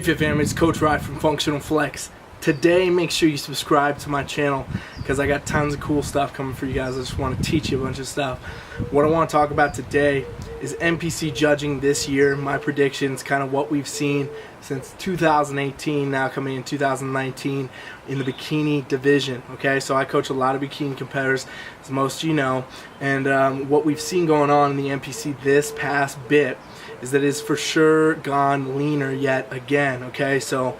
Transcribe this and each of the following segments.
Hey Fit Family, it's Coach Rye from Functional Flex. Today, make sure you subscribe to my channel because I got tons of cool stuff coming for you guys. I just want to teach you a bunch of stuff. What I want to talk about today is NPC judging this year, my predictions, kind of what we've seen since 2018, now coming in 2019 in the bikini division. Okay, so I coach a lot of bikini competitors, as most of you know, and what we've seen going on in the NPC this past bit is that it's for sure gone leaner yet again. Okay, so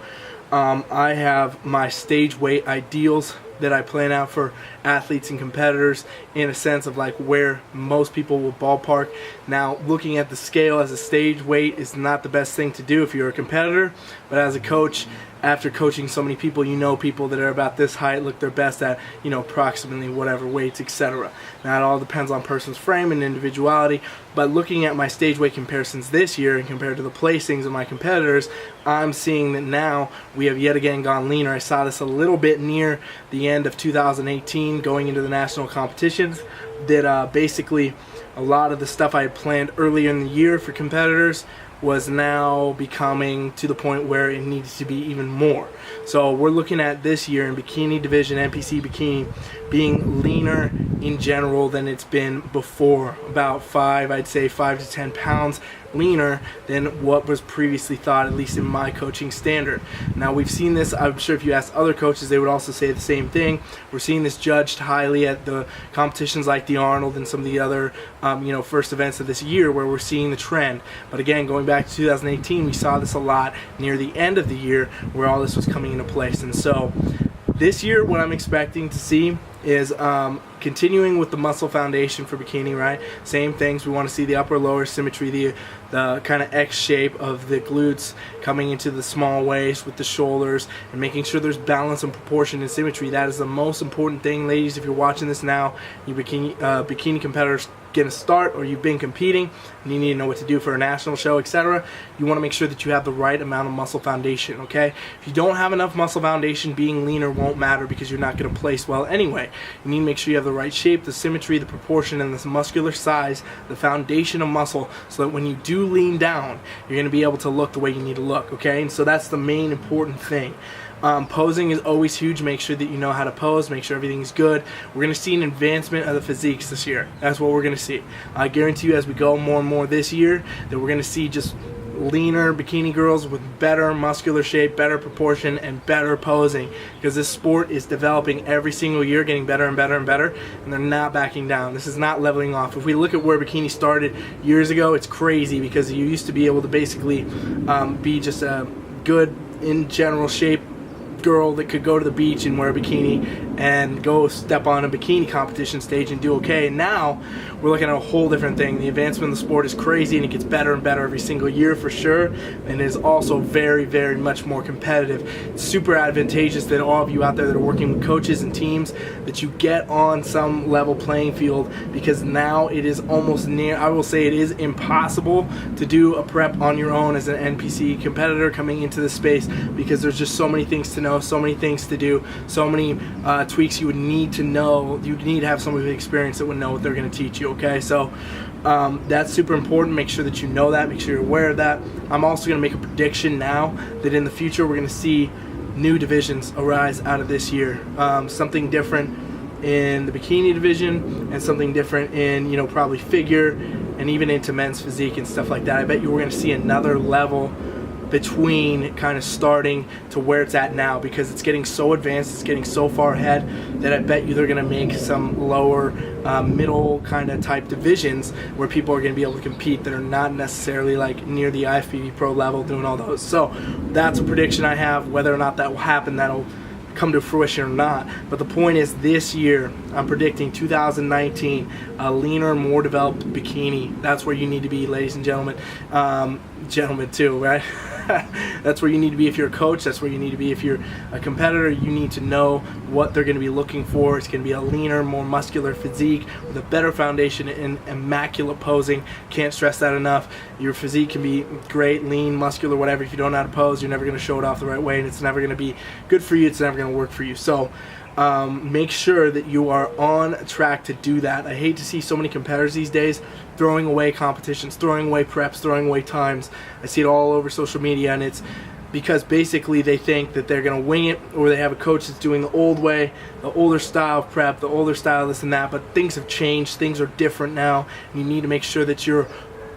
I have my stage weight ideals that I plan out for athletes and competitors in a sense of like where most people will ballpark. Now, looking at the scale as a stage weight is not the best thing to do if you're a competitor, but as a coach, after coaching so many people, you know people that are about this height look their best at, approximately whatever weights, etc. Now, it all depends on person's frame and individuality, but looking at my stage weight comparisons this year and compared to the placings of my competitors, I'm seeing that now we have yet again gone leaner. I saw this a little bit near the end of 2018 going into the national competitions, that basically a lot of the stuff I had planned earlier in the year for competitors was now becoming to the point where it needs to be even more. So we're looking at this year in bikini division, NPC bikini, being leaner in general than it's been before. About I'd say 5 to 10 pounds leaner than what was previously thought, at least in my coaching standard. Now, we've seen this, I'm sure if you ask other coaches, they would also say the same thing. We're seeing this judged highly at the competitions like the Arnold and some of the other first events of this year where we're seeing the trend. But again, going back to 2018, we saw this a lot near the end of the year where all this was coming into place. And so this year, what I'm expecting to see is continuing with the muscle foundation for bikini, right? Same things. We want to see the upper lower symmetry, the kind of X shape of the glutes coming into the small waist with the shoulders, and making sure there's balance and proportion and symmetry. That is the most important thing, ladies. If you're watching this now, you bikini competitors get a start, or you've been competing and you need to know what to do for a national show, etc. You want to make sure that you have the right amount of muscle foundation. Okay, if you don't have enough muscle foundation, being leaner won't matter because you're not going to place well anyway. You need to make sure you have the right shape, the symmetry, the proportion, and this muscular size, the foundation of muscle, so that when you do lean down, you're going to be able to look the way you need to look. Okay, and so that's the main important thing. Posing is always huge. Make sure that you know how to pose. Make sure everything's good. We're going to see an advancement of the physiques this year. That's what we're going to see. I guarantee you as we go more and more this year that we're going to see just leaner bikini girls with better muscular shape, better proportion, and better posing, because this sport is developing every single year, getting better and better and better, and they're not backing down. This is not leveling off. If we look at where bikini started years ago, it's crazy because you used to be able to basically be just a good in general shape girl that could go to the beach and wear a bikini and go step on a bikini competition stage and do okay. And now we're looking at a whole different thing. The advancement of the sport is crazy, and it gets better and better every single year for sure, and is also very, very much more competitive. It's super advantageous that all of you out there that are working with coaches and teams, that you get on some level playing field, because now it is almost near, I will say it is impossible to do a prep on your own as an NPC competitor coming into this space, because there's just so many things to know, so many things to do, so many tweaks you would need to know. You would need to have somebody with experience that would know what they're going to teach you. Okay, so that's super important. Make sure that you know that. Make sure you're aware of that. I'm also going to make a prediction now that in the future we're going to see new divisions arise out of this year. Something different in the bikini division, and something different in probably figure, and even into men's physique and stuff like that. I bet you we're going to see another level between kind of starting to where it's at now, because it's getting so advanced, it's getting so far ahead, that I bet you they're going to make some lower middle kind of type divisions where people are going to be able to compete that are not necessarily like near the IFBB Pro level doing all those. So that's a prediction I have. Whether or not that will happen, that'll come to fruition or not, but the point is, this year I'm predicting 2019 a leaner, more developed bikini. That's where you need to be, ladies and gentlemen, gentlemen too, right? That's where you need to be if you're a coach. That's where you need to be if you're a competitor. You need to know what they're going to be looking for. It's going to be a leaner, more muscular physique with a better foundation and immaculate posing. Can't stress that enough. Your physique can be great, lean, muscular, whatever. If you don't know how to pose, you're never going to show it off the right way, and it's never going to be good for you. It's never going to work for you. So make sure that you are on track to do that. I hate to see so many competitors these days throwing away competitions, throwing away preps, throwing away times. I see it all over social media, and it's because basically they think that they're going to wing it, or they have a coach that's doing the old way, the older style of prep, the older style this and that. But things have changed, things are different now, and you need to make sure that you're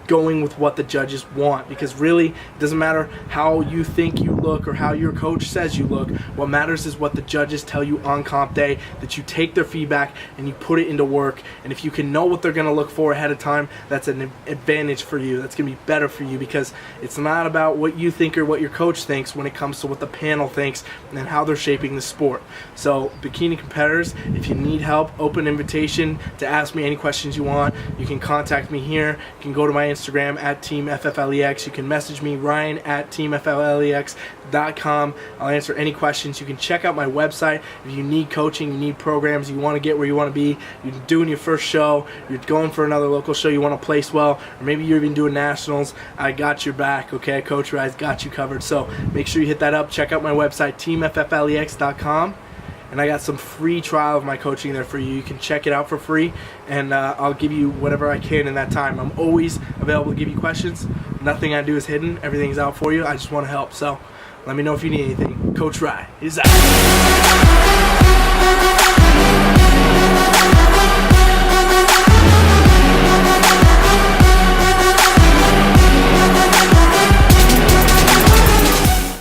going with what the judges want, because really it doesn't matter how you think you look or how your coach says you look. What matters is what the judges tell you on comp day, that you take their feedback and you put it into work. And if you can know what they're going to look for ahead of time, that's an advantage for you. That's going to be better for you, because it's not about what you think or what your coach thinks when it comes to what the panel thinks and how they're shaping the sport. So bikini competitors, if you need help, open invitation to ask me any questions you want. You can contact me here. You can go to my Instagram at TeamFFLEX. You can message me, Ryan at TeamFFLEX.com. I'll answer any questions. You can check out my website if you need coaching, you need programs, you want to get where you want to be, you're doing your first show, you're going for another local show, you want to place well, or maybe you're even doing nationals. I got your back, okay? Coach Rise got you covered. So make sure you hit that up. Check out my website, TeamFFLEX.com. And I got some free trial of my coaching there for you. You can check it out for free, and I'll give you whatever I can in that time. I'm always available to give you questions. Nothing I do is hidden. Everything's out for you. I just want to help. So let me know if you need anything. Coach Rye is out.